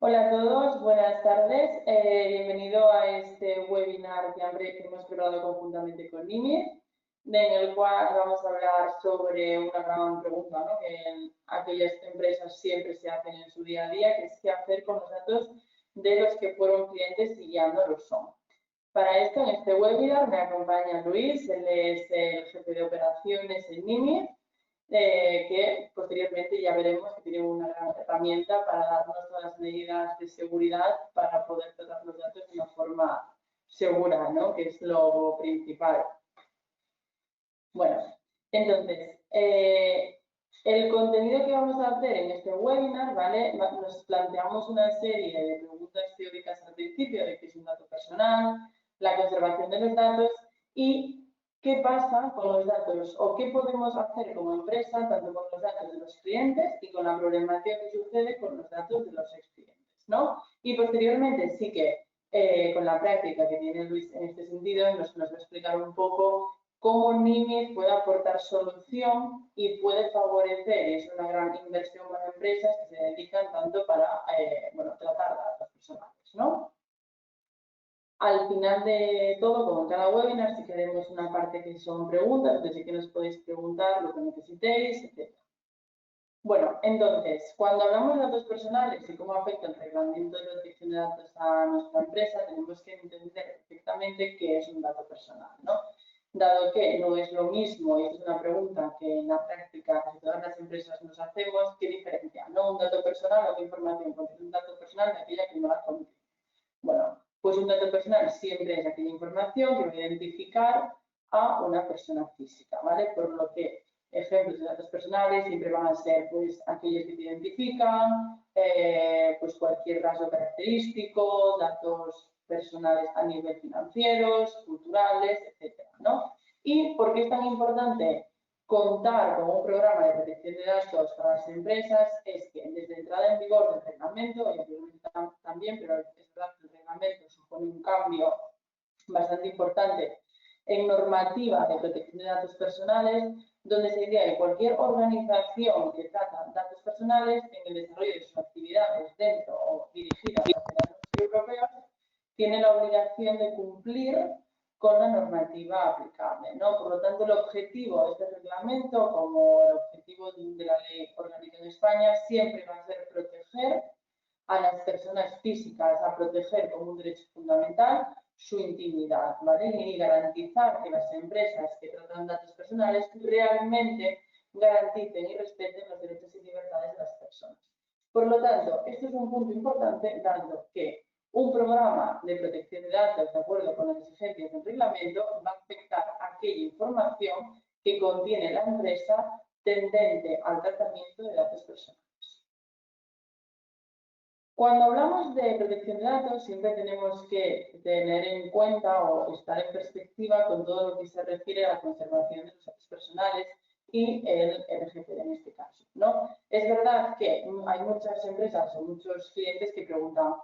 Hola a todos, buenas tardes. Bienvenido a este webinar que hemos preparado conjuntamente con NIMI, en el cual vamos a hablar sobre una gran pregunta, ¿no?, que aquellas empresas siempre se hacen en su día a día, que es qué hacer con los datos de los que fueron clientes y ya no lo son. Para esto, en este webinar me acompaña Luis, él es el jefe de operaciones en NIMI, que posteriormente ya veremos que tiene una gran herramienta para darnos todas las medidas de seguridad para poder tratar los datos de una forma segura, ¿no?, que es lo principal. Bueno, entonces, el contenido que vamos a hacer en este webinar, ¿vale? Nos planteamos una serie de preguntas teóricas al principio de qué es un dato personal, la conservación de los datos y qué pasa con los datos o qué podemos hacer como empresa tanto con los datos de los clientes y con la problemática que sucede con los datos de los exclientes, ¿no? Y posteriormente sí que con la práctica que tiene Luis en este sentido nos va a explicar un poco cómo NIMI puede aportar solución y puede favorecer, y es una gran inversión para empresas que se dedican tanto para tratar datos personales, ¿no? Al final de todo, como en cada webinar, sí que haremos una parte que son preguntas, donde sí que nos podéis preguntar lo que necesitéis, etc. Bueno, entonces, cuando hablamos de datos personales y cómo afecta el reglamento de protección de datos a nuestra empresa, tenemos que entender perfectamente qué es un dato personal, ¿no? Dado que no es lo mismo, y esta es una pregunta que en la práctica casi todas las empresas nos hacemos, ¿qué diferencia, no, un dato personal o qué información contiene un dato personal de aquella que no la contiene? Bueno, pues un dato personal siempre es aquella información que va a identificar a una persona física, ¿vale? Por lo que ejemplos de datos personales siempre van a ser pues aquellos que te identifican, pues cualquier rasgo característico, datos personales a nivel financieros, culturales, etcétera, ¿no? ¿Y por qué es tan importante contar con un programa de protección de datos para las empresas? Es que desde la entrada en vigor del reglamento, y obviamente también, pero es verdad que el reglamento supone un cambio bastante importante en normativa de protección de datos personales, donde se diría que cualquier organización que trata datos personales en el desarrollo de sus actividades dentro o dirigidas hacia datos europeos tiene la obligación de cumplir con la normativa aplicable, ¿no? Por lo tanto, el objetivo de este reglamento, como el objetivo de la ley orgánica en España, siempre va a ser proteger a las personas físicas, a proteger como un derecho fundamental su intimidad, ¿vale? Y garantizar que las empresas que tratan datos personales realmente garanticen y respeten los derechos y libertades de las personas. Por lo tanto, esto es un punto importante, dado que un programa de protección de datos, de acuerdo con las exigencias del reglamento, va a afectar aquella información que contiene la empresa tendente al tratamiento de datos personales. Cuando hablamos de protección de datos, siempre tenemos que tener en cuenta o estar en perspectiva con todo lo que se refiere a la conservación de los datos personales y el RGPD en este caso, ¿no? Es verdad que hay muchas empresas o muchos clientes que preguntan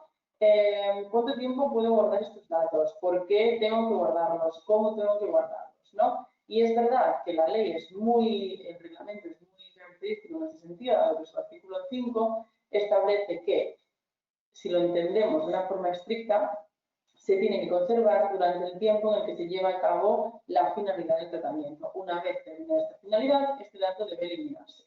¿cuánto tiempo puedo guardar estos datos? ¿Por qué tengo que guardarlos? ¿Cómo tengo que guardarlos? ¿No? Y es verdad que la ley el reglamento es muy característico en ese sentido, dado que su artículo 5 establece que si lo entendemos de una forma estricta, se tiene que conservar durante el tiempo en el que se lleva a cabo la finalidad del tratamiento. Una vez terminada esta finalidad, este dato debe eliminarse.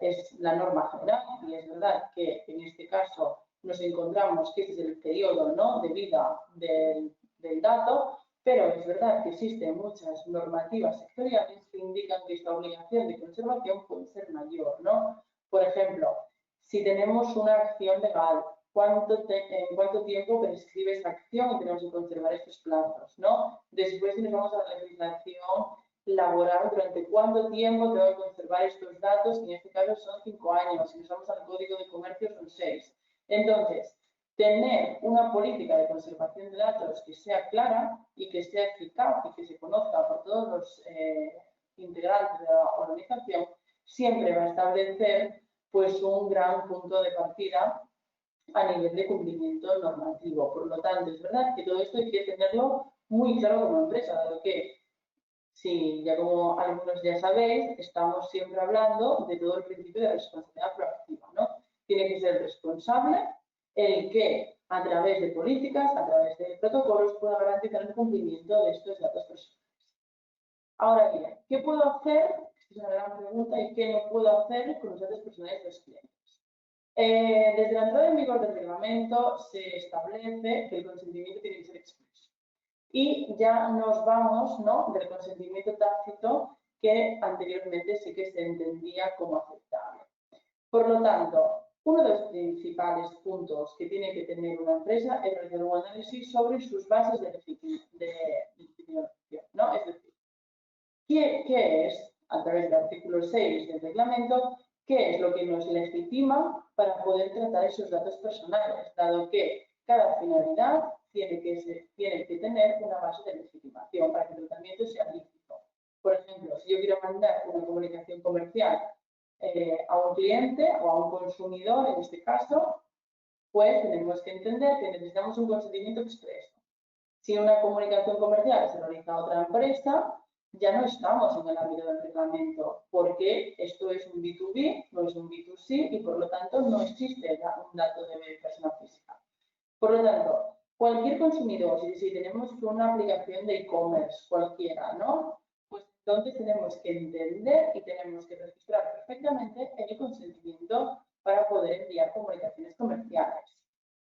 Es la norma general y es verdad que en este caso nos encontramos que este es el periodo, ¿no?, de vida del dato, pero es verdad que existen muchas normativas sectoriales que indican que esta obligación de conservación puede ser mayor, ¿no? Por ejemplo, si tenemos una acción legal, ¿en cuánto tiempo prescribe esa acción y tenemos que conservar estos plazos, ¿no? Después, si nos vamos a la legislación laboral, durante cuánto tiempo tengo que conservar estos datos, que en este caso son 5 años, si nos vamos al Código de Comercio son 6. Entonces, tener una política de conservación de datos que sea clara y que sea eficaz y que se conozca por todos los integrantes de la organización, siempre va a establecer pues un gran punto de partida a nivel de cumplimiento normativo. Por lo tanto, es verdad que todo esto hay que tenerlo muy claro como empresa, dado que, sí, ya como algunos ya sabéis, estamos siempre hablando de todo el principio de responsabilidad proactiva, ¿no? tiene que ser el responsable el que, a través de políticas, a través de protocolos, pueda garantizar el cumplimiento de estos datos personales. Ahora bien, ¿qué puedo hacer? Esta es una gran pregunta. ¿Y qué no puedo hacer con los datos personales de los clientes? Desde la entrada en vigor del reglamento se establece que el consentimiento tiene que ser expreso. Y ya nos vamos, ¿no?, del consentimiento tácito que anteriormente sí que se entendía como aceptable. Por lo tanto, uno de los principales puntos que tiene que tener una empresa es realizar un análisis sobre sus bases de legitimación, ¿no? Es decir, ¿qué es, a través del artículo 6 del reglamento, qué es lo que nos legitima para poder tratar esos datos personales, dado que cada finalidad tiene que tener una base de legitimación para que el tratamiento sea lícito? Por ejemplo, si yo quiero mandar una comunicación comercial a un cliente o a un consumidor, en este caso, pues tenemos que entender que necesitamos un consentimiento expreso. Si una comunicación comercial se realiza a otra empresa, ya no estamos en el ámbito del reglamento, porque esto es un B2B, no es un B2C, y por lo tanto no existe un dato de persona física. Por lo tanto, cualquier consumidor, si tenemos una aplicación de e-commerce cualquiera, ¿no?, pues entonces tenemos que entender y tenemos que registrar perfectamente el consentimiento para poder enviar comunicaciones comerciales.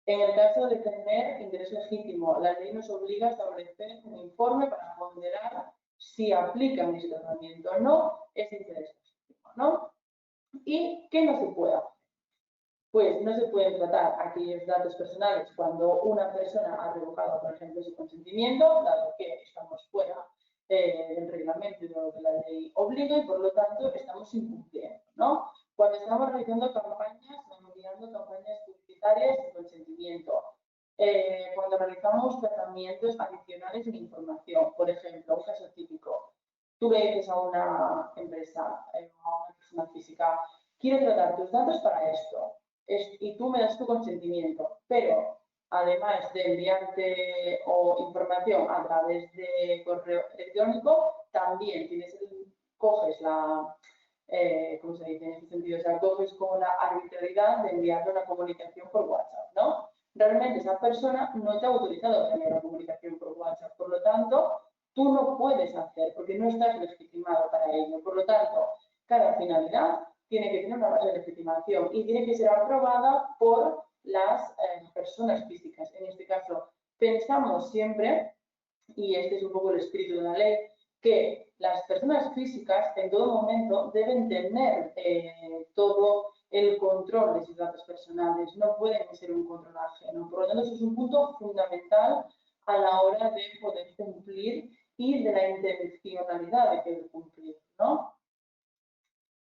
En el caso de tener interés legítimo, la ley nos obliga a establecer un informe para ponderar si aplican ese tratamiento o no ese interés legítimo, ¿no? ¿Y qué no se puede hacer? Pues no se pueden tratar aquellos datos personales cuando una persona ha revocado, por ejemplo, su consentimiento, dado que estamos fuera del reglamento y de lo que la ley obliga, y por lo tanto estamos incumpliendo, ¿no? Cuando estamos realizando campañas, enviando campañas publicitarias de consentimiento, cuando realizamos tratamientos adicionales en información, por ejemplo, un caso típico, tú le dices a una empresa, a una persona física, quiero tratar tus datos para esto, y tú me das tu consentimiento, pero además de enviarte información a través de correo electrónico, también coges la, ¿cómo se dice en este sentido? O sea, coges con la arbitrariedad de enviarle una comunicación por WhatsApp, ¿no? Realmente esa persona no te ha autorizado a enviar una comunicación por WhatsApp, por lo tanto, tú no puedes hacer, porque no estás legitimado para ello. Por lo tanto, cada finalidad tiene que tener una base de legitimación y tiene que ser aprobada por las personas físicas. En este caso, pensamos siempre, y este es un poco el espíritu de la ley, que las personas físicas en todo momento deben tener todo el control de sus datos personales, no pueden ser un control ajeno. Por lo tanto, eso es un punto fundamental a la hora de poder cumplir y de la intencionalidad de querer cumplir, ¿no?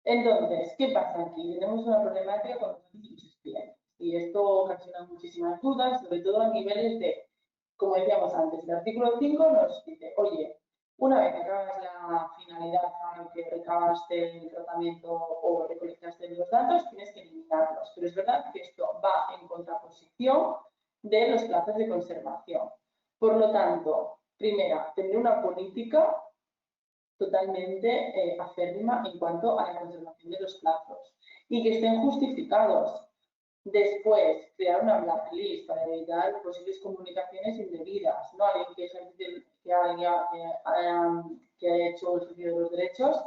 Entonces, ¿qué pasa aquí? Tenemos una problemática con los datos clientes y esto ocasiona muchísimas dudas, sobre todo a niveles de, como decíamos antes, el artículo 5 nos dice, oye, una vez que acabas la finalidad que recabaste el tratamiento o recolectaste los datos, tienes que eliminarlos. Pero es verdad que esto va en contraposición de los plazos de conservación. Por lo tanto, primera, tener una política totalmente acérrima en cuanto a la conservación de los plazos y que estén justificados. Después, crear una blacklist para evitar posibles comunicaciones indebidas, ¿no? Alguien que haya hecho el ejercicio de los derechos,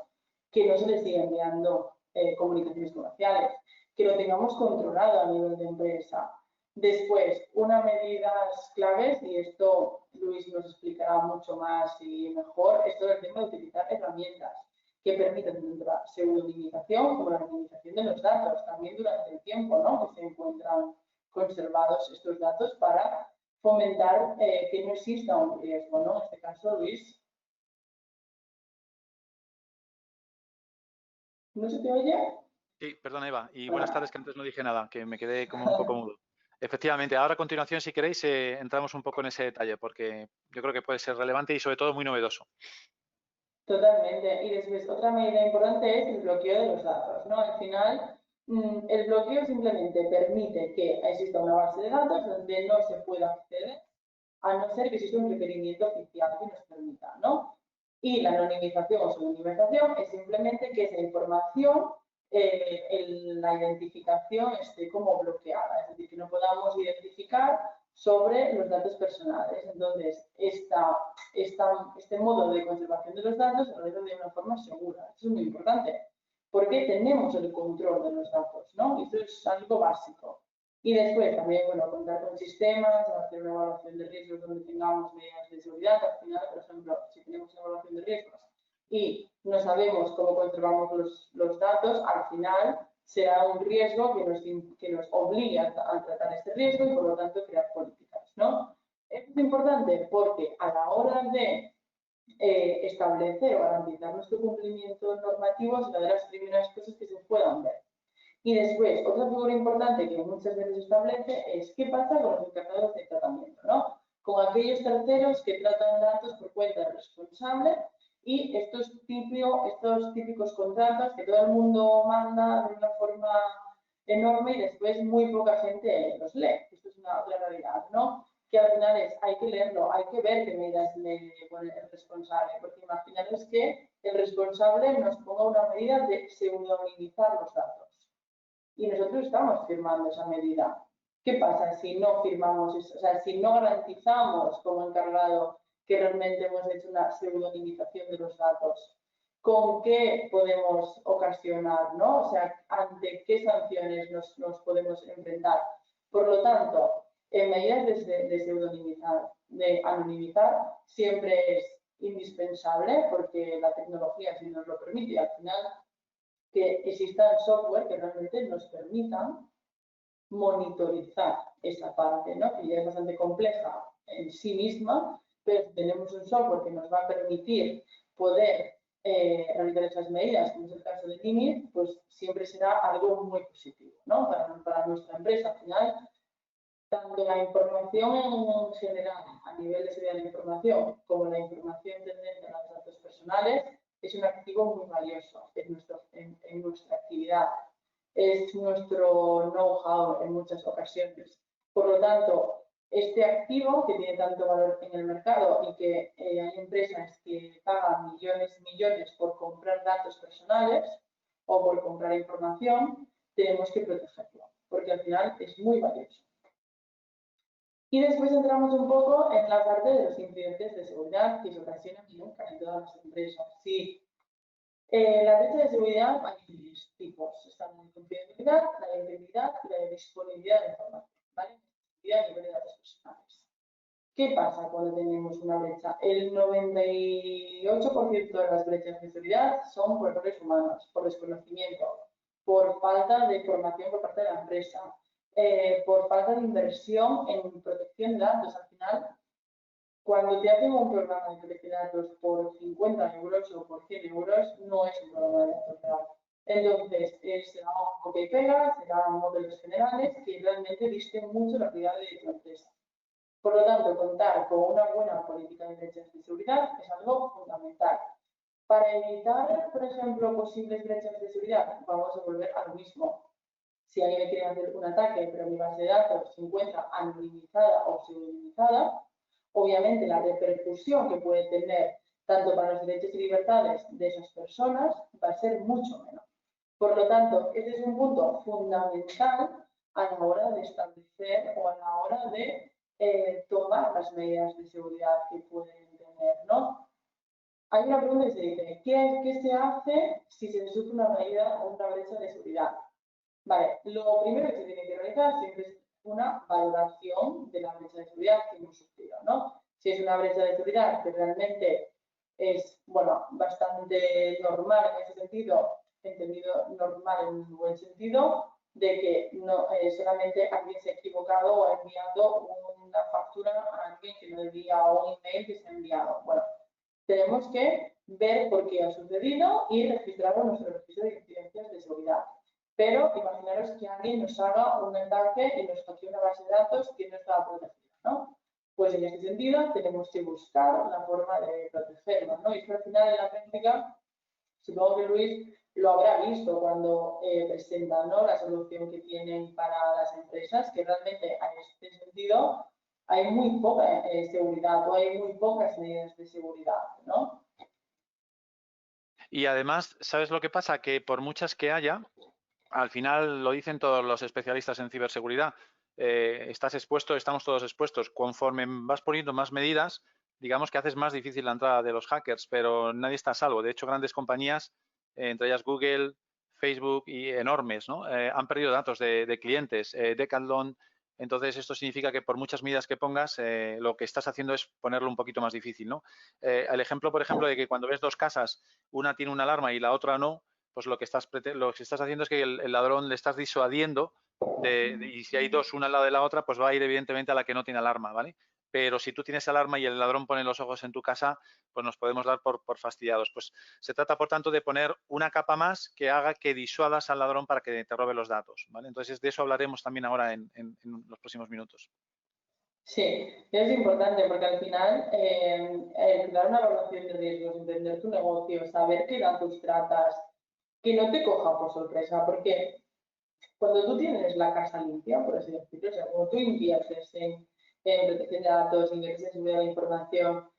que no se le siga enviando comunicaciones comerciales, que lo tengamos controlado a nivel de empresa. Después, unas medidas claves, y esto Luis nos explicará mucho más y mejor, esto es el tema de utilizar herramientas que permiten tanto la pseudonimización como la anonimización de los datos, también durante el tiempo, ¿no?, que se encuentran conservados estos datos para fomentar que no exista un riesgo, ¿no? En este caso, Luis. ¿No se te oye? Sí, perdona, Eva. Y buenas tardes, que antes no dije nada, que me quedé como un poco mudo. Efectivamente, ahora a continuación, si queréis, entramos un poco en ese detalle, porque yo creo que puede ser relevante y sobre todo muy novedoso. Totalmente. Y después, otra medida importante es el bloqueo de los datos, ¿no? Al final, el bloqueo simplemente permite que exista una base de datos donde no se pueda acceder, a no ser que exista un requerimiento oficial que nos permita, ¿no? Y la anonimización o pseudonimización es simplemente que esa información la identificación esté como bloqueada, es decir, que no podamos identificar sobre los datos personales. Entonces, este modo de conservación de los datos se realiza de una forma segura. Eso es muy importante, porque tenemos el control de los datos, ¿no? Y esto es algo básico. Y después también, bueno, contar con sistemas, hacer una evaluación de riesgos donde tengamos medidas de seguridad. Al final, por ejemplo, si tenemos una evaluación de riesgos y no sabemos cómo conservamos los datos, al final será un riesgo que nos obligue a tratar este riesgo y, por lo tanto, crear políticas, ¿no? Esto es importante porque a la hora de establecer o garantizar nuestro cumplimiento normativo es una de las primeras cosas que se puedan ver. Y después, otra figura importante que muchas veces se establece es qué pasa con los encargados de tratamiento, ¿no? Con aquellos terceros que tratan datos por cuenta del responsable y estos típicos contratos que todo el mundo manda de una forma enorme y después muy poca gente los lee. Esto es una otra realidad, ¿no? Que al final hay que leerlo, hay que ver qué medidas le pone el responsable, porque imaginaros que el responsable nos ponga una medida de pseudonimizar los datos. Y nosotros estamos firmando esa medida. ¿Qué pasa si no firmamos eso? O sea, si no garantizamos como encargado que realmente hemos hecho una pseudonimización de los datos? ¿Con qué podemos ocasionar, no? O sea, ¿ante qué sanciones nos podemos enfrentar? Por lo tanto, en medidas de pseudonimizar, de anonimizar, siempre es indispensable porque la tecnología sí nos lo permite y al final que existan software que realmente nos permitan monitorizar esa parte, ¿no? Que ya es bastante compleja en sí misma, pero si tenemos un software que nos va a permitir poder realizar esas medidas, como es el caso de NIMI, pues siempre será algo muy positivo, ¿no? Para nuestra empresa. Al final, tanto la información en general, a nivel de seguridad de la información, como la información tendente a los datos personales, es un activo muy valioso en nuestra actividad. Es nuestro know-how en muchas ocasiones. Por lo tanto, este activo que tiene tanto valor en el mercado y que hay empresas que pagan millones y millones por comprar datos personales o por comprar información, tenemos que protegerlo, porque al final es muy valioso. Y después entramos un poco en la parte de los incidentes de seguridad que se ocasionan en casi todas las empresas. Sí, la brecha de seguridad hay tres tipos. Está la de confidencialidad, la de integridad y la de disponibilidad de información, ¿vale? Y a nivel de datos personales. ¿Qué pasa cuando tenemos una brecha? El 98% de las brechas de seguridad son por errores humanos, por desconocimiento, por falta de formación por parte de la empresa, por falta de inversión en protección de datos. Al final, cuando te hacen un programa de protección de datos por 50 euros o por 100 euros, no es un programa de datos real. Entonces, será un copia y pega, serán modelos generales que realmente visten mucho la calidad de tu empresa. Por lo tanto, contar con una buena política de brechas de seguridad es algo fundamental. Para evitar, por ejemplo, posibles brechas de seguridad, vamos a volver a lo mismo. Si alguien quiere hacer un ataque, pero mi base de datos se encuentra anonimizada o pseudonimizada, obviamente la repercusión que puede tener tanto para los derechos y libertades de esas personas va a ser mucho menor. Por lo tanto, este es un punto fundamental a la hora de establecer o a la hora de tomar las medidas de seguridad que pueden tener, ¿no? Hay una pregunta que se dice, ¿qué se hace si se sufre una medida o una brecha de seguridad? Vale, lo primero que se tiene que realizar siempre es una valoración de la brecha de seguridad que hemos sufrido, ¿no? Si es una brecha de seguridad que realmente es, bueno, bastante normal en ese sentido, entendido normal en un buen sentido, de que no, solamente alguien se ha equivocado o ha enviado una factura a alguien que no debía o un email que se ha enviado. Bueno, tenemos que ver por qué ha sucedido y registrarlo en nuestro registro de incidencias de seguridad. Pero imaginaros que alguien nos haga un ataque y nos hackee una base de datos que no estaba protegida, ¿no? Pues en este sentido tenemos que buscar la forma de protegerlo, ¿no? Y esto al final en la práctica, supongo que Luis lo habrá visto cuando presentan, ¿no?, la solución que tienen para las empresas, que realmente en este sentido hay muy poca seguridad o hay muy pocas medidas de seguridad, ¿no? Y además, ¿sabes lo que pasa? Que por muchas que haya, al final lo dicen todos los especialistas en ciberseguridad, estás expuesto, estamos todos expuestos. Conforme vas poniendo más medidas, digamos que haces más difícil la entrada de los hackers, pero nadie está a salvo. De hecho, grandes compañías, entre ellas Google, Facebook y enormes, ¿no? Han perdido datos de clientes, Decathlon. Entonces, esto significa que por muchas medidas que pongas, lo que estás haciendo es ponerlo un poquito más difícil, ¿no? El ejemplo, por ejemplo, de que cuando ves dos casas, una tiene una alarma y la otra no, pues lo que estás haciendo es que el ladrón le estás disuadiendo y si hay dos, una al lado de la otra, pues va a ir evidentemente a la que no tiene alarma, ¿vale? Pero si tú tienes alarma y el ladrón pone los ojos en tu casa, pues nos podemos dar por fastidiados. Pues se trata, por tanto, de poner una capa más que haga que disuadas al ladrón para que te robe los datos, ¿vale? Entonces, de eso hablaremos también ahora en los próximos minutos. Sí, es importante porque al final dar una evaluación de riesgos, entender tu negocio, saber qué datos tratas, que no te coja por sorpresa, porque cuando tú tienes la casa limpia, por así decirlo, o sea, cuando tú inviertes en protección de datos, inviertes en seguridad de la información,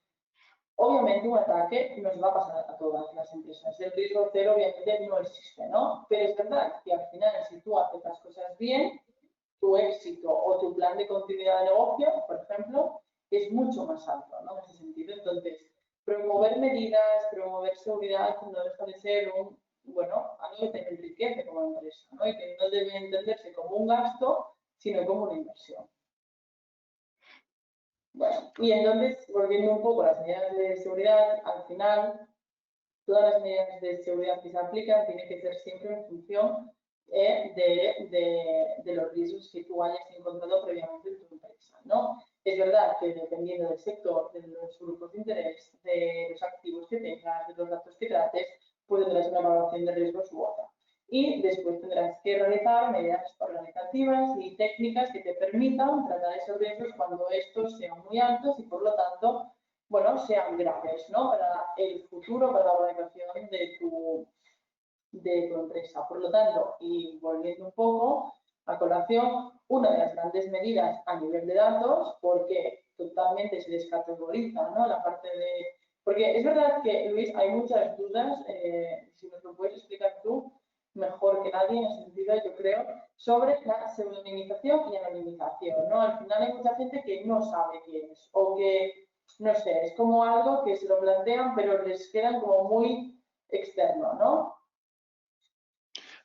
obviamente un ataque nos va a pasar a todas las empresas. El riesgo cero obviamente no existe, ¿no? Pero es verdad que al final si tú haces las cosas bien, tu éxito o tu plan de continuidad de negocio, por ejemplo, es mucho más alto, ¿no? En ese sentido. Entonces, promover medidas, promover seguridad no deja de ser algo que te enriquece como empresa, ¿no? Y que no debe entenderse como un gasto, sino como una inversión. Bueno, y entonces, volviendo un poco a las medidas de seguridad, al final, todas las medidas de seguridad que se aplican tienen que ser siempre en función de los riesgos que tú hayas encontrado previamente en tu empresa, ¿no? Es verdad que dependiendo del sector, de los grupos de interés, de los activos que tengas, de los datos que trates, pues tendrás una evaluación de riesgos u otra. Y después tendrás que realizar medidas organizativas y técnicas que te permitan tratar esos riesgos cuando estos sean muy altos y por lo tanto, bueno, sean graves, ¿no? Para el futuro, para la organización de tu empresa. Por lo tanto, y volviendo un poco a colación, una de las grandes medidas a nivel de datos, porque totalmente se descategoriza, ¿no? La parte de... Porque es verdad que, Luis, hay muchas dudas, si nos lo puedes explicar tú, mejor que nadie en ese sentido, yo creo, sobre la pseudonimización y anonimización, ¿no? Al final hay mucha gente que no sabe quién es, o que, no sé, es como algo que se lo plantean, pero les quedan como muy externo, ¿no?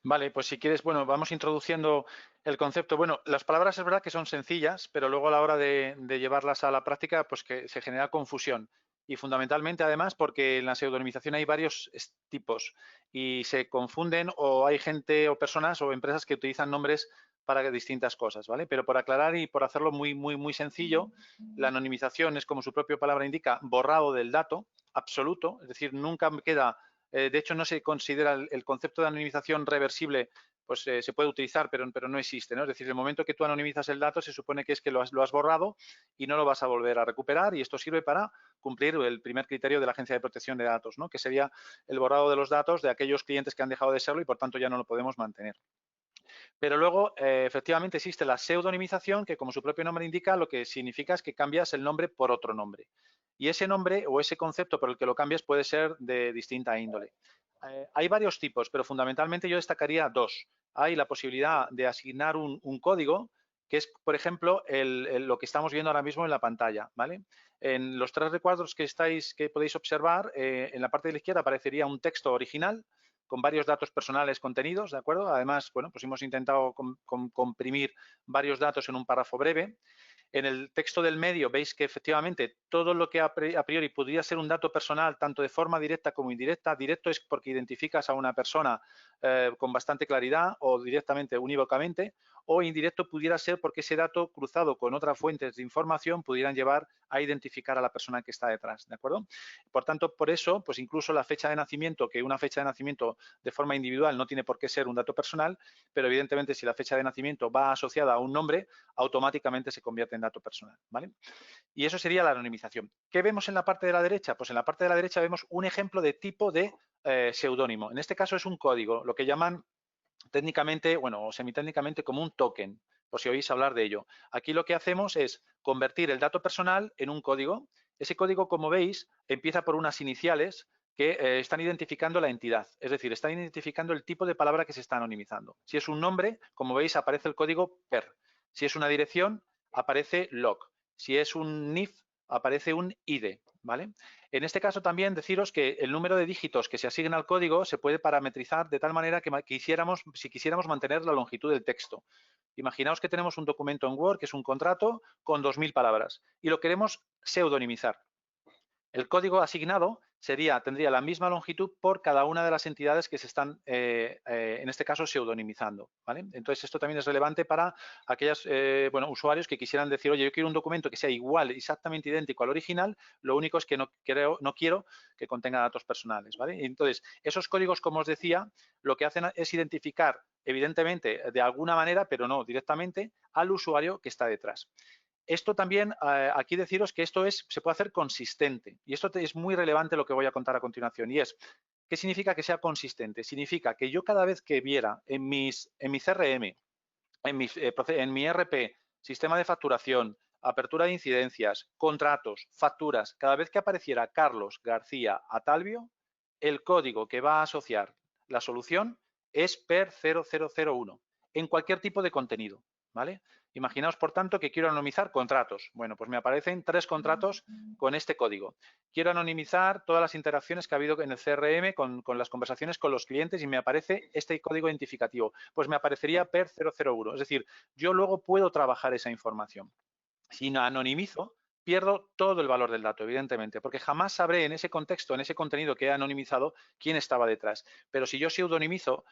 Vale, pues si quieres, bueno, vamos introduciendo el concepto. Bueno, las palabras es verdad que son sencillas, pero luego a la hora de llevarlas a la práctica, pues que se genera confusión. Y fundamentalmente, además, porque en la pseudonimización hay varios tipos y se confunden o hay gente o personas o empresas que utilizan nombres para distintas cosas, ¿vale? Pero por aclarar y por hacerlo muy sencillo, la anonimización es, como su propia palabra indica, borrado del dato absoluto, es decir, nunca queda de hecho, no se considera el concepto de anonimización reversible, pues se puede utilizar, pero no existe, ¿no? Es decir, el momento que tú anonimizas el dato se supone que es que lo has borrado y no lo vas a volver a recuperar y esto sirve para cumplir el primer criterio de la Agencia de Protección de Datos, ¿no? Que sería el borrado de los datos de aquellos clientes que han dejado de serlo y por tanto ya no lo podemos mantener. Pero luego, efectivamente, existe la pseudonimización, que como su propio nombre indica, lo que significa es que cambias el nombre por otro nombre. Y ese nombre o ese concepto por el que lo cambias puede ser de distinta índole. Hay varios tipos, pero fundamentalmente yo destacaría dos. Hay la posibilidad de asignar un código, que es, por ejemplo, lo que estamos viendo ahora mismo en la pantalla, ¿vale? En los tres recuadros que podéis observar, en la parte de la izquierda aparecería un texto original, con varios datos personales contenidos, ¿de acuerdo? Además, bueno, pues hemos intentado comprimir varios datos en un párrafo breve. En el texto del medio veis que efectivamente todo lo que a priori podría ser un dato personal, tanto de forma directa como indirecta, directo es porque identificas a una persona con bastante claridad o directamente, unívocamente, o indirecto pudiera ser porque ese dato cruzado con otras fuentes de información pudieran llevar a identificar a la persona que está detrás, ¿de acuerdo? Por tanto, por eso, pues incluso la fecha de nacimiento, que una fecha de nacimiento de forma individual no tiene por qué ser un dato personal, pero evidentemente si la fecha de nacimiento va asociada a un nombre, automáticamente se convierte en dato personal, ¿vale? Y eso sería la anonimización. ¿Qué vemos en la parte de la derecha? Pues en la parte de la derecha vemos un ejemplo de tipo de seudónimo. En este caso es un código, lo que llaman técnicamente, bueno, o semitécnicamente como un token, por si oís hablar de ello. Aquí lo que hacemos es convertir el dato personal en un código. Ese código, como veis, empieza por unas iniciales que están identificando la entidad, es decir, están identificando el tipo de palabra que se está anonimizando. Si es un nombre, como veis, aparece el código PER. Si es una dirección, aparece LOC. Si es un NIF, aparece un ID, ¿vale? En este caso también deciros que el número de dígitos que se asigna al código se puede parametrizar de tal manera que si quisiéramos mantener la longitud del texto. Imaginaos que tenemos un documento en Word, que es un contrato, con 2000 palabras, y lo queremos pseudonimizar. El código asignado tendría la misma longitud por cada una de las entidades que se están, en este caso, pseudonimizando, ¿vale? Entonces, esto también es relevante para aquellos usuarios que quisieran decir, oye, yo quiero un documento que sea igual, exactamente idéntico al original, lo único es que no quiero que contenga datos personales, ¿vale? Entonces, esos códigos, como os decía, lo que hacen es identificar, evidentemente, de alguna manera, pero no directamente, al usuario que está detrás. Esto también, aquí deciros que esto se puede hacer consistente. Y esto es muy relevante lo que voy a contar a continuación. Y es, ¿qué significa que sea consistente? Significa que yo cada vez que viera en mi CRM, en mi ERP, sistema de facturación, apertura de incidencias, contratos, facturas, cada vez que apareciera Carlos García Atalvio, el código que va a asociar la solución es PER 0001 en cualquier tipo de contenido, ¿vale? Imaginaos, por tanto, que quiero anonimizar contratos. Bueno, pues me aparecen 3 contratos con este código. Quiero anonimizar todas las interacciones que ha habido en el CRM con las conversaciones con los clientes y me aparece este código identificativo. Pues me aparecería PER 001. Es decir, yo luego puedo trabajar esa información. Si no anonimizo, pierdo todo el valor del dato, evidentemente, porque jamás sabré en ese contexto, en ese contenido que he anonimizado, quién estaba detrás. Pero si yo pseudonimizo,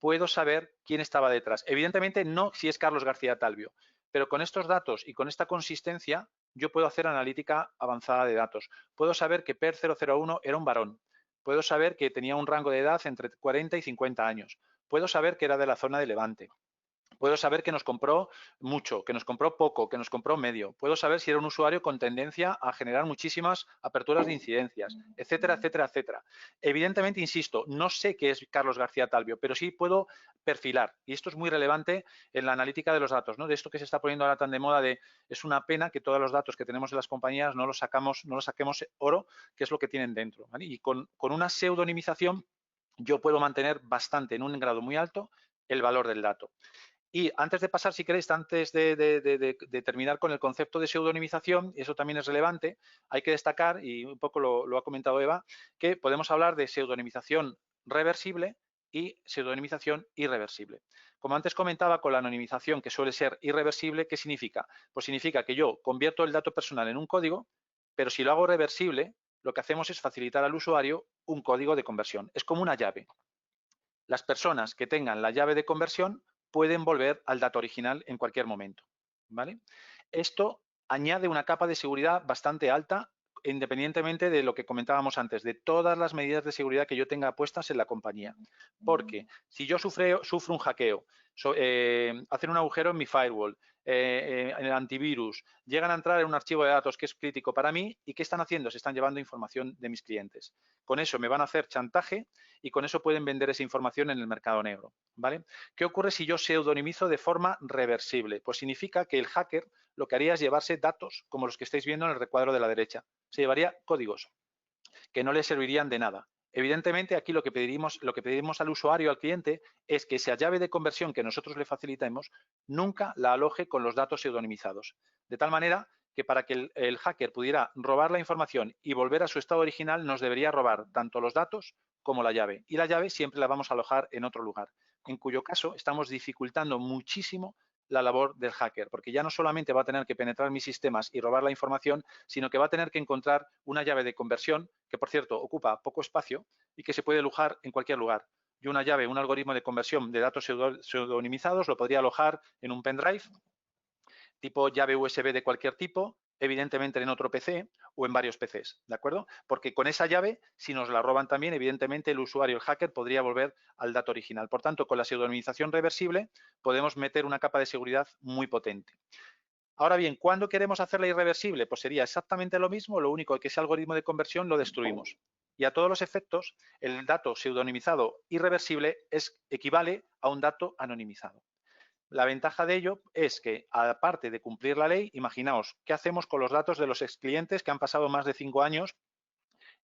puedo saber quién estaba detrás. Evidentemente no si es Carlos García Talvio, pero con estos datos y con esta consistencia yo puedo hacer analítica avanzada de datos. Puedo saber que PER 001 era un varón. Puedo saber que tenía un rango de edad entre 40 y 50 años. Puedo saber que era de la zona de Levante. Puedo saber que nos compró mucho, que nos compró poco, que nos compró medio. Puedo saber si era un usuario con tendencia a generar muchísimas aperturas de incidencias, etcétera, etcétera, etcétera. Evidentemente, insisto, no sé qué es Carlos García Talvio, pero sí puedo perfilar. Y esto es muy relevante en la analítica de los datos, ¿no? De esto que se está poniendo ahora tan de moda de es una pena que todos los datos que tenemos en las compañías no los saquemos oro, que es lo que tienen dentro, ¿vale? Y con una pseudonimización yo puedo mantener bastante, en un grado muy alto, el valor del dato. Y antes de pasar, si queréis, antes de terminar con el concepto de pseudonimización, y eso también es relevante, hay que destacar, y un poco lo ha comentado Eva, que podemos hablar de pseudonimización reversible y pseudonimización irreversible. Como antes comentaba, con la anonimización, que suele ser irreversible, ¿qué significa? Pues significa que yo convierto el dato personal en un código, pero si lo hago reversible, lo que hacemos es facilitar al usuario un código de conversión. Es como una llave. Las personas que tengan la llave de conversión pueden volver al dato original en cualquier momento, ¿vale? Esto añade una capa de seguridad bastante alta, independientemente de lo que comentábamos antes, de todas las medidas de seguridad que yo tenga puestas en la compañía. Porque si yo sufro un hackeo, hacen un agujero en mi firewall, en el antivirus, llegan a entrar en un archivo de datos que es crítico para mí, ¿y qué están haciendo? Se están llevando información de mis clientes. Con eso me van a hacer chantaje y con eso pueden vender esa información en el mercado negro, ¿vale? ¿Qué ocurre si yo pseudonimizo de forma reversible? Pues significa que el hacker lo que haría es llevarse datos como los que estáis viendo en el recuadro de la derecha. Se llevaría códigos que no le servirían de nada. Evidentemente, aquí lo que pedimos al usuario, al cliente, es que esa llave de conversión que nosotros le facilitemos nunca la aloje con los datos pseudonimizados. De tal manera que para que el hacker pudiera robar la información y volver a su estado original, nos debería robar tanto los datos como la llave. Y la llave siempre la vamos a alojar en otro lugar, en cuyo caso estamos dificultando muchísimo la labor del hacker, porque ya no solamente va a tener que penetrar mis sistemas y robar la información, sino que va a tener que encontrar una llave de conversión, que por cierto ocupa poco espacio y que se puede alojar en cualquier lugar. Yo una llave, un algoritmo de conversión de datos pseudonimizados lo podría alojar en un pendrive, tipo llave USB de cualquier tipo, evidentemente en otro PC o en varios PCs, ¿de acuerdo? Porque con esa llave, si nos la roban también, evidentemente el usuario, el hacker, podría volver al dato original. Por tanto, con la pseudonimización reversible podemos meter una capa de seguridad muy potente. Ahora bien, ¿cuándo queremos hacerla irreversible? Pues sería exactamente lo mismo, lo único que ese algoritmo de conversión lo destruimos. Y a todos los efectos, el dato pseudonimizado irreversible equivale a un dato anonimizado. La ventaja de ello es que, aparte de cumplir la ley, imaginaos, ¿qué hacemos con los datos de los ex clientes que han pasado más de 5 años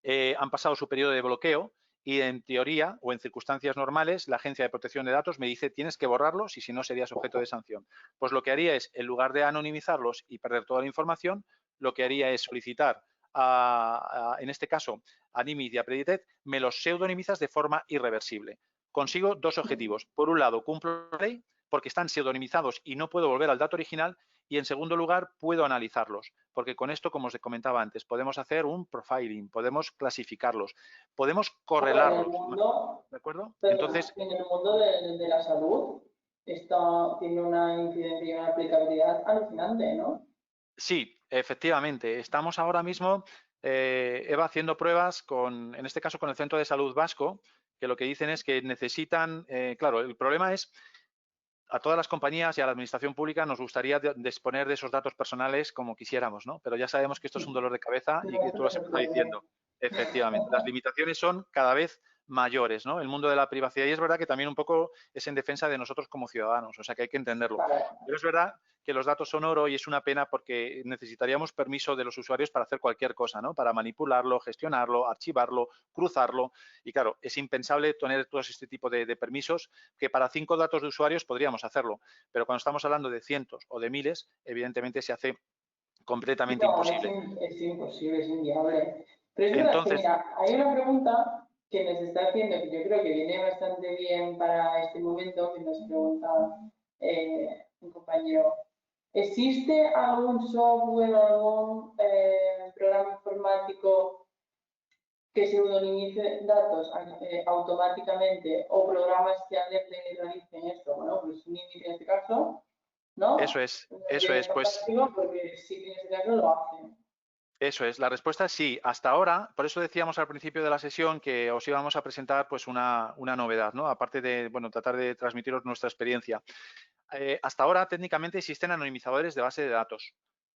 han pasado su periodo de bloqueo y en teoría o en circunstancias normales la Agencia de Protección de Datos me dice tienes que borrarlos y si no serías objeto de sanción. Pues lo que haría es, en lugar de anonimizarlos y perder toda la información, lo que haría es solicitar en este caso a Nimid y a Preditet, me los pseudonimizas de forma irreversible. Consigo dos objetivos. Por un lado, cumplo la ley porque están pseudonimizados y no puedo volver al dato original, y en segundo lugar puedo analizarlos, porque con esto, como os comentaba antes, podemos hacer un profiling, podemos clasificarlos, podemos En el correlarlos, mundo, ¿de acuerdo? perdona, Entonces, en el mundo de la salud esto tiene una incidencia y una aplicabilidad alucinante, ¿no? sí, efectivamente, estamos ahora mismo, Eva, haciendo pruebas con, en este caso, con el Centro de Salud Vasco, que lo que dicen es que necesitan, claro, el problema es a todas las compañías y a la administración pública nos gustaría disponer de esos datos personales como quisiéramos, ¿no? Pero ya sabemos que esto es un dolor de cabeza y que tú lo has empezado diciendo. Efectivamente, las limitaciones son cada vez mayores, ¿no? El mundo de la privacidad, y es verdad que también un poco es en defensa de nosotros como ciudadanos, o sea que hay que entenderlo. Pero es verdad que los datos son oro y es una pena porque necesitaríamos permiso de los usuarios para hacer cualquier cosa, ¿no? Para manipularlo, gestionarlo, archivarlo, cruzarlo. Y claro, es impensable tener todo este tipo de permisos que para 5 datos de usuarios podríamos hacerlo, pero cuando estamos hablando de cientos o de miles, evidentemente se hace completamente No, imposible. es imposible, es inviable. Pero es verdad que, Entonces, mira, hay una pregunta que nos está haciendo que yo creo que viene bastante bien para este momento, que nos pregunta un compañero. ¿Existe algún software o algún programa informático que pseudonimice datos automáticamente o programas que alerten y realicen esto? Bueno, pues Nimid en este caso, ¿no? eso es, pues Fantástico porque sí que en este caso lo hacen. eso es, la respuesta es sí. Hasta ahora, por eso decíamos al principio de la sesión que os íbamos a presentar pues una novedad, ¿no? Aparte de, bueno, tratar de transmitiros nuestra experiencia. Hasta ahora técnicamente existen anonimizadores de base de datos,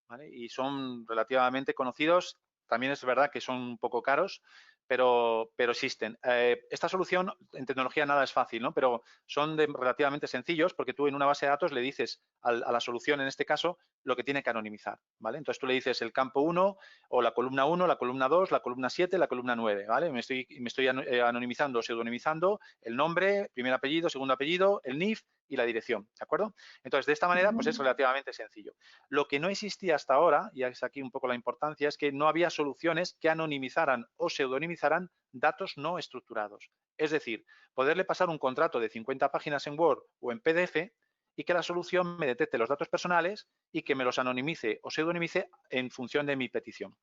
¿vale? Y son relativamente conocidos. También es verdad que son un poco caros, pero existen. Esta solución en tecnología nada es fácil, ¿no? Pero son relativamente sencillos porque tú en una base de datos le dices a la solución, en este caso, lo que tiene que anonimizar, ¿vale? Entonces tú le dices el campo 1 o la columna 1, la columna 2, la columna 7, la columna 9, ¿vale? Me estoy anonimizando, pseudonimizando el nombre, primer apellido, segundo apellido, el NIF y la dirección, ¿de acuerdo? Entonces, de esta manera, pues es relativamente sencillo. Lo que no existía hasta ahora, y es aquí un poco la importancia, es que no había soluciones que anonimizaran o pseudonimizaran datos no estructurados. Es decir, poderle pasar un contrato de 50 páginas en Word o en PDF y que la solución me detecte los datos personales y que me los anonimice o pseudonimice en función de mi petición.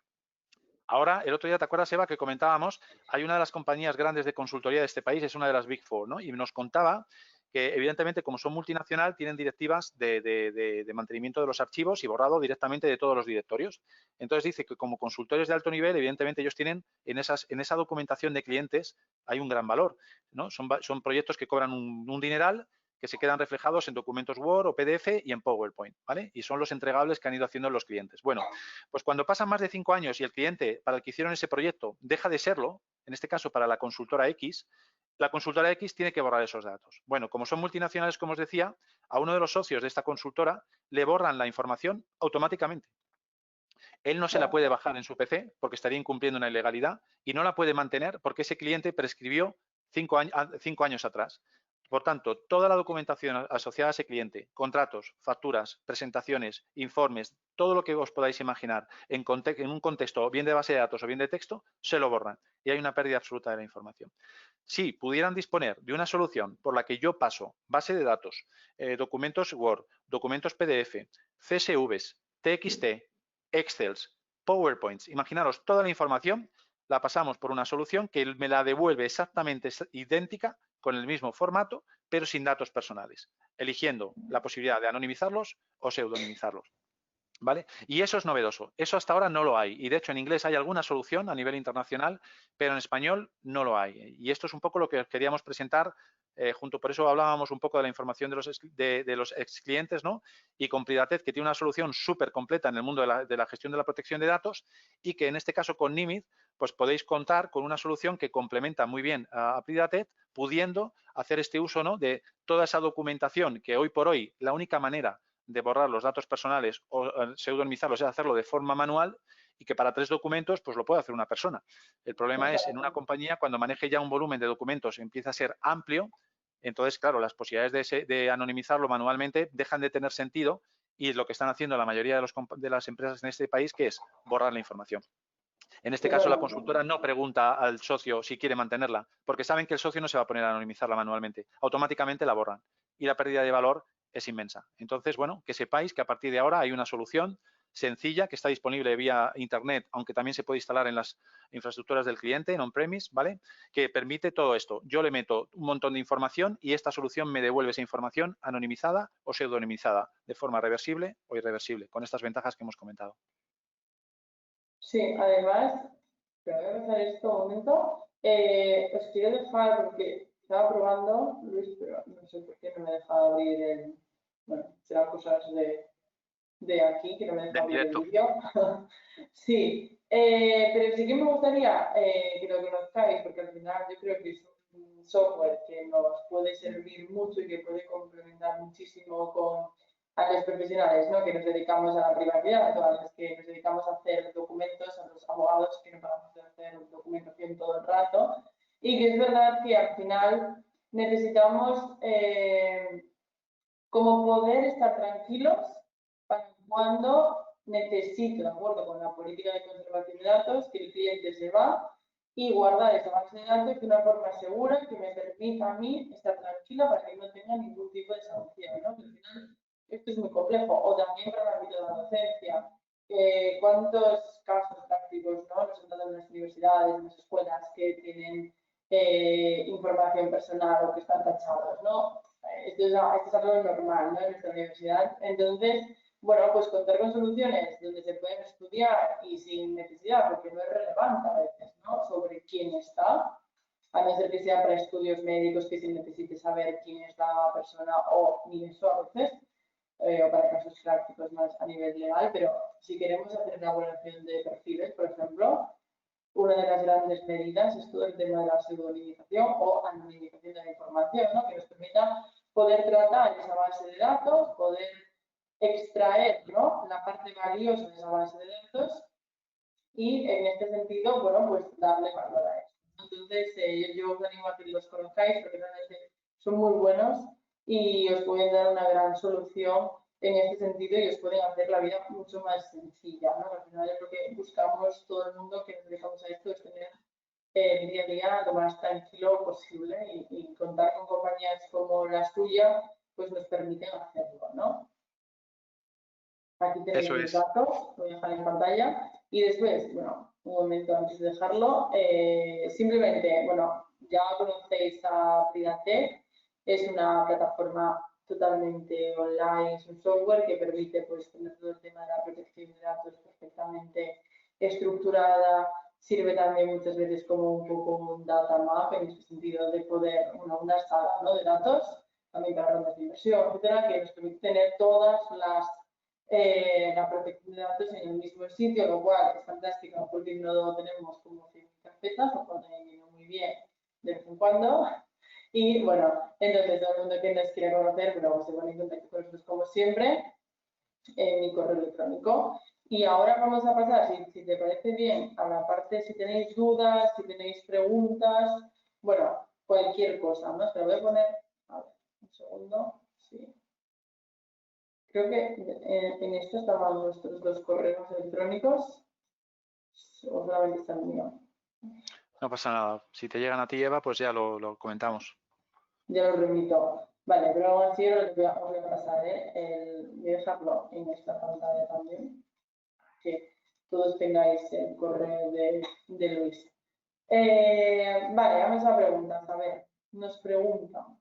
Ahora, el otro día, ¿te acuerdas, Eva, que comentábamos? Hay una de las compañías grandes de consultoría de este país, es una de las Big Four, ¿no? Y nos contaba que, evidentemente, como son multinacional, tienen directivas de mantenimiento de los archivos y borrado directamente de todos los directorios. Entonces, dice que como consultores de alto nivel, evidentemente, ellos tienen en esa documentación de clientes, hay un gran valor, ¿no? Son proyectos que cobran un dineral que se quedan reflejados en documentos Word o PDF y en PowerPoint, ¿vale? Y son los entregables que han ido haciendo los clientes. Bueno, pues cuando pasan más de 5 años y el cliente para el que hicieron ese proyecto deja de serlo, en este caso para la consultora X, la consultora X tiene que borrar esos datos. Bueno, como son multinacionales, como os decía, a uno de los socios de esta consultora le borran la información automáticamente. Él no se la puede bajar en su PC porque estaría incumpliendo una ilegalidad y no la puede mantener porque ese cliente prescribió 5 años atrás. Por tanto, toda la documentación asociada a ese cliente, contratos, facturas, presentaciones, informes, todo lo que os podáis imaginar en un contexto bien de base de datos o bien de texto, se lo borran y hay una pérdida absoluta de la información. Si pudieran disponer de una solución por la que yo paso base de datos, documentos Word, documentos PDF, CSVs, TXT, Excels, PowerPoints, imaginaros toda la información, la pasamos por una solución que me la devuelve exactamente idéntica con el mismo formato, pero sin datos personales, eligiendo la posibilidad de anonimizarlos o pseudonimizarlos. ¿Vale? Y eso es novedoso. Eso hasta ahora no lo hay. Y de hecho en inglés hay alguna solución a nivel internacional, pero en español no lo hay. Y esto es un poco lo que queríamos presentar por eso hablábamos un poco de la información de los ex clientes, ¿no? Y con Pridatet, que tiene una solución súper completa en el mundo de la gestión de la protección de datos y que en este caso con Nimid, pues podéis contar con una solución que complementa muy bien a Pridatet, pudiendo hacer este uso, ¿no? De toda esa documentación que hoy por hoy la única manera de borrar los datos personales o pseudonimizarlos es hacerlo de forma manual y que para 3 documentos pues lo puede hacer una persona. El problema es en una Exacto. compañía cuando maneje ya un volumen de documentos empieza a ser amplio, entonces claro, las posibilidades de anonimizarlo manualmente dejan de tener sentido y es lo que están haciendo la mayoría de las empresas en este país, que es borrar la información. En este caso, la Totalmente. consultora no pregunta al socio si quiere mantenerla, porque saben que el socio no se va a poner a anonimizarla manualmente. Automáticamente la borran y la pérdida de valor es inmensa. Entonces, bueno, que sepáis que a partir de ahora hay una solución sencilla que está disponible vía Internet, aunque también se puede instalar en las infraestructuras del cliente, en on-premise, ¿vale? Que permite todo esto. Yo le meto un montón de información y esta solución me devuelve esa información anonimizada o pseudonimizada, de forma reversible o irreversible, con estas ventajas que hemos comentado. Sí, además, te voy a pasar esto un momento. Os quiero dejar, porque estaba probando, Luis, pero no sé por qué no me ha dejado abrir el. Bueno, serán cosas de aquí que no me deja Del abrir el directo. vídeo. Sí, pero sí que me gustaría que lo conozcáis, porque al final yo creo que es un software que nos puede servir mucho y que puede complementar muchísimo con a los profesionales, ¿no? Que nos dedicamos a la privacidad, a los que nos dedicamos a hacer documentos, a los abogados que no paramos de hacer documentación todo el rato. Y que es verdad que al final necesitamos como poder estar tranquilos para cuando necesito, de acuerdo con la política de conservación de datos, que el cliente se va y guardar esa base de datos de una forma segura que me permita a mí estar tranquila para que no tenga ningún tipo de sanción, ¿no? Al final, esto es muy complejo. O también para el ámbito de la docencia. ¿Cuántos casos prácticos no nos han dado en las universidades, en las escuelas que tienen información personal o que están tachados, ¿no? Esto es algo normal, ¿no? En nuestra universidad. Entonces, bueno, pues contar con soluciones donde se pueden estudiar y sin necesidad, porque no es relevante a veces, ¿no? Sobre quién está, a no ser que sea para estudios médicos que se necesite saber quién es la persona o ni eso a veces, o para casos prácticos más a nivel legal, pero si queremos hacer una evaluación de perfiles, por ejemplo, una de las grandes medidas es todo el tema de la pseudonimización o anonimización de la información, ¿no? Que nos permita poder tratar esa base de datos, poder extraer, ¿no? La parte valiosa de esa base de datos y en este sentido, bueno, pues darle valor a esto. Entonces, yo os animo a que los conozcáis porque realmente son muy buenos y os pueden dar una gran solución en este sentido y os pueden hacer la vida mucho más sencilla, ¿no? Al final es lo que buscamos todo el mundo que nos dedicamos a esto, es tener el día a día lo más tranquilo posible y contar con compañías como la suya, pues nos permiten hacerlo, ¿no? Aquí tenéis Eso mis es. datos, voy a dejar en pantalla. Y después, bueno, un momento antes de dejarlo, simplemente, bueno, ya conocéis a Pridatec, es una plataforma totalmente online, es un software que permite pues, tener todo el tema de la protección de datos perfectamente estructurada, sirve también muchas veces como un poco un data map en este sentido de poder, una sala, ¿no? De datos, también para rondas de inversión, etcétera, que nos permite tener todas la protección de datos en el mismo sitio, lo cual es fantástico porque no tenemos como 100 carpetas, lo cual también viene muy bien de vez en cuando. Y bueno, entonces todo el mundo que nos quiera conocer, pero se pone en contacto con nosotros como siempre en mi correo electrónico. Y ahora vamos a pasar, si te parece bien, a la parte si tenéis dudas, si tenéis preguntas, bueno, cualquier cosa, ¿no? Te lo voy a poner, a ver, un segundo, sí. Creo que en esto estaban nuestros dos correos electrónicos, o solamente está el mío. No pasa nada. Si te llegan a ti, Eva, pues ya lo comentamos. Ya lo remito. Vale, pero aún así os voy a pasar, voy a dejarlo en esta pantalla también, que todos tengáis el correo de Luis. Vale, vamos a preguntas. A ver, nos preguntan.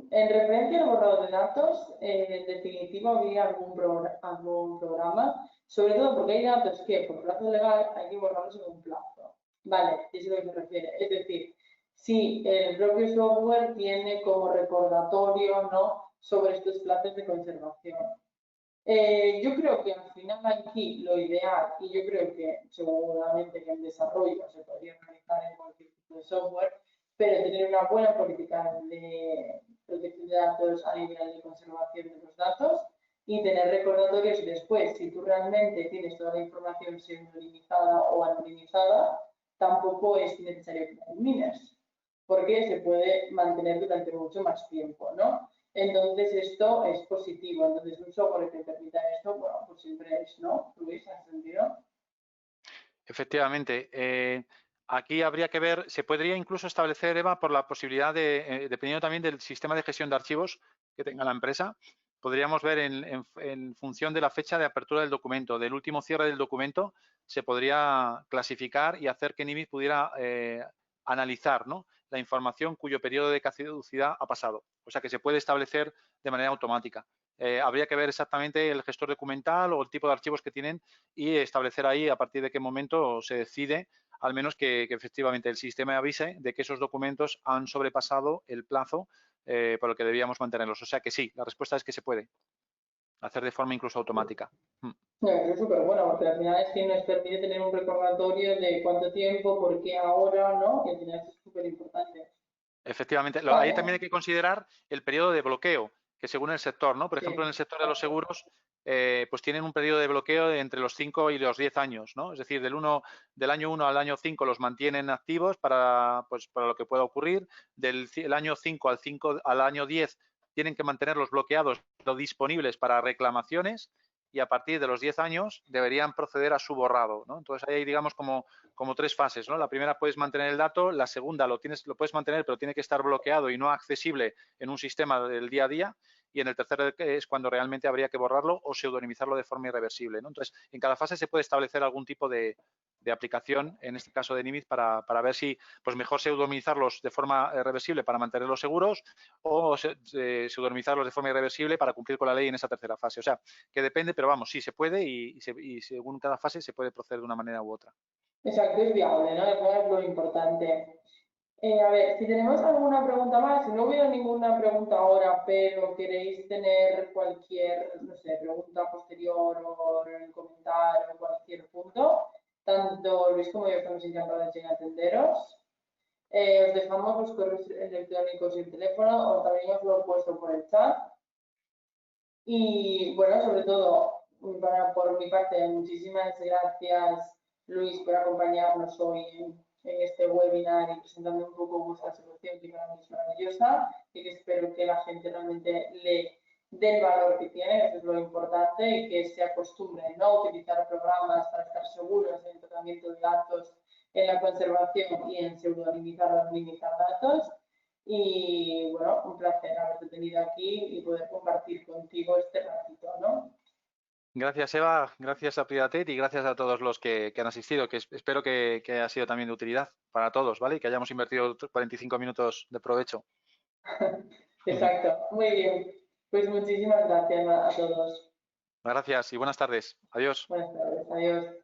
En referencia al borrado de datos, en definitiva habría algún programa, sobre todo porque hay datos que por plazo legal hay que borrarlos en un plazo. Vale, eso es a lo que se refiere. Es decir, si el propio software tiene como recordatorio, ¿no?, sobre estos plazos de conservación. Yo creo que al final aquí lo ideal, y yo creo que seguramente en el desarrollo se podría realizar en cualquier tipo de software, pero tener una buena política de protección de datos a nivel de conservación de los datos y tener recordatorios después. Si tú realmente tienes toda la información pseudonimizada o anonimizada, tampoco es necesario que la elimines, porque se puede mantener durante mucho más tiempo, ¿no? Entonces, esto es positivo. Entonces, un software que te permita esto, bueno, pues siempre es, ¿no? ¿Luis, has sentido? Efectivamente. Aquí habría que ver, se podría incluso establecer, Eva, por la posibilidad de, dependiendo también del sistema de gestión de archivos que tenga la empresa, podríamos ver en función de la fecha de apertura del documento, del último cierre del documento, se podría clasificar y hacer que NIMIZ pudiera analizar, ¿no?, la información cuyo periodo de caducidad ha pasado. O sea que se puede establecer de manera automática. Habría que ver exactamente el gestor documental o el tipo de archivos que tienen y establecer ahí a partir de qué momento se decide, al menos que efectivamente el sistema avise de que esos documentos han sobrepasado el plazo por el que debíamos mantenerlos. O sea que sí, la respuesta es que se puede hacer de forma incluso automática. No, eso es súper bueno, porque al final es que nos permite tener un recordatorio de cuánto tiempo, por qué ahora, ¿no? Y al final es súper importante. Efectivamente. Ahí también hay Vale, que considerar el periodo de bloqueo, que según el sector, ¿no? Por ejemplo, en el sí, sector de los exacto. seguros, pues tienen un periodo de bloqueo de entre los 5 y los 10 años, ¿no? Es decir, del año 1 al año 5 los mantienen activos pues, para lo que pueda ocurrir. El año 5 al año 10 tienen que mantenerlos bloqueados o disponibles para reclamaciones y a partir de los 10 años deberían proceder a su borrado, ¿no? Entonces ahí hay, digamos, como tres fases, ¿no? La primera puedes mantener el dato, la segunda lo puedes mantener, pero tiene que estar bloqueado y no accesible en un sistema del día a día. Y en el tercero es cuando realmente habría que borrarlo o pseudonimizarlo de forma irreversible, ¿no? Entonces, en cada fase se puede establecer algún tipo de aplicación, en este caso de NIMIZ, para ver si pues mejor pseudonimizarlos de forma reversible para mantenerlos seguros o pseudonimizarlos de forma irreversible para cumplir con la ley en esa tercera fase. O sea, que depende, pero vamos, sí se puede y según cada fase se puede proceder de una manera u otra. Exacto, es viable, ¿no? Es lo importante. A ver, si tenemos alguna pregunta más, si no hubiera ninguna pregunta ahora, pero queréis tener cualquier, no sé, pregunta posterior o comentar o cualquier punto, tanto Luis como yo estamos encantados en atenderos. Os dejamos los correos electrónicos y el teléfono, o también os lo he puesto por el chat. Y bueno, sobre todo, por mi parte, muchísimas gracias, Luis, por acompañarnos hoy en este webinar y presentando un poco vuestra solución, que para mí es maravillosa y que espero que la gente realmente le dé el valor que tiene, eso es lo importante, y que se acostumbren, ¿no?, a utilizar programas para estar seguros en el tratamiento de datos, en la conservación y en pseudonimizar o anonimizar datos. Y bueno, un placer haberte tenido aquí y poder compartir contigo este ratito, ¿no? Gracias, Eva. Gracias a Pridatet y gracias a todos los que han asistido, que espero que haya sido también de utilidad para todos, ¿vale? Y que hayamos invertido 45 minutos de provecho. Exacto, muy bien. Pues muchísimas gracias a todos. Gracias y buenas tardes. Adiós. Buenas tardes, adiós.